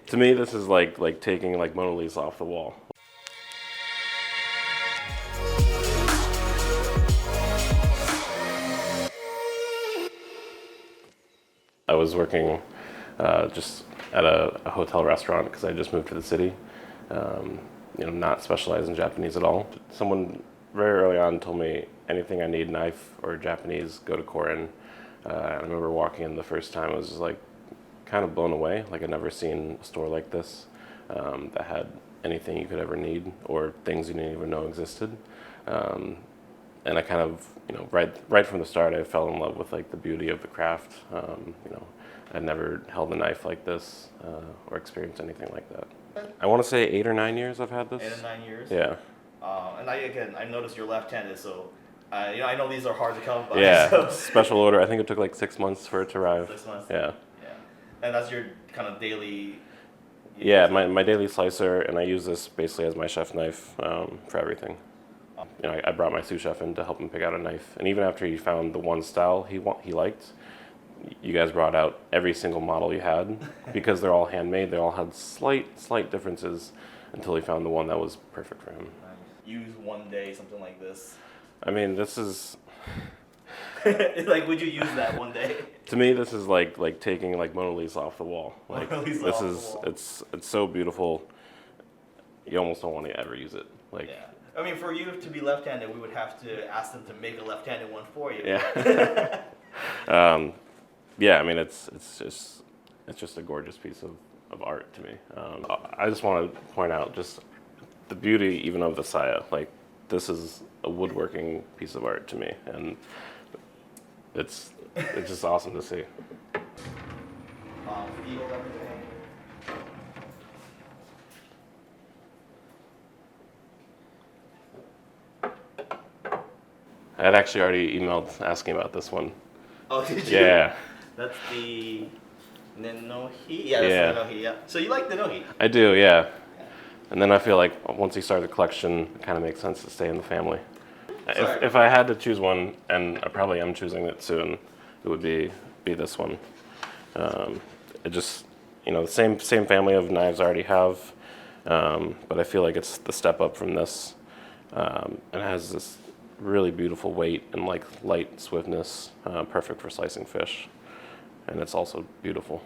To me, this is like taking like Mona Lisa off the wall. I was working just at a hotel restaurant because I just moved to the city. Not specialized in Japanese at all. Someone very early on told me anything I need, knife or Japanese, go to Korin. I remember walking in the first time, I was just like kind of blown away. Like I'd never seen a store like this that had anything you could ever need or things you didn't even know existed. And I kind of, right from the start, I fell in love with like the beauty of the craft. I'd never held a knife like this or experienced anything like that. I want to say 8 or 9 years I've had this. 8 or 9 years. Yeah. And I noticed you're left-handed, so I know these are hard to come by. Yeah. So. Special order. I think it took like 6 months for it to arrive. 6 months. Yeah. Yeah. And that's your kind of daily. Yeah, my daily slicer, and I use this basically as my chef knife for everything. I brought my sous chef in to help him pick out a knife, and even after he found the one style he liked, you guys brought out every single model you had because they're all handmade. They all had slight differences until he found the one that was perfect for him. Use one day something like this. I mean, this is. Like, would you use that one day? To me, this is like taking like Mona Lisa off the wall. Like Mona Lisa this off is the wall. it's so beautiful. You almost don't want to ever use it. Like. Yeah. I mean, for you to be left-handed, we would have to ask them to make a left-handed one for you. Yeah. Yeah. I mean, it's just a gorgeous piece of art to me. I just want to point out just the beauty even of the saya. Like this is a woodworking piece of art to me, and it's just awesome to see. Feel everything. I had actually already emailed asking about this one. Oh, did you? Yeah. That's the Nenohi? Yeah, that's the Nenohi, yeah. So you like Nenohi? I do, yeah. And then I feel like once you start the collection, it kind of makes sense to stay in the family. If I had to choose one, and I probably am choosing it soon, it would be this one. It just, the same family of knives I already have, but I feel like it's the step up from this. And it has this really beautiful weight and like light swiftness, perfect for slicing fish, and it's also beautiful.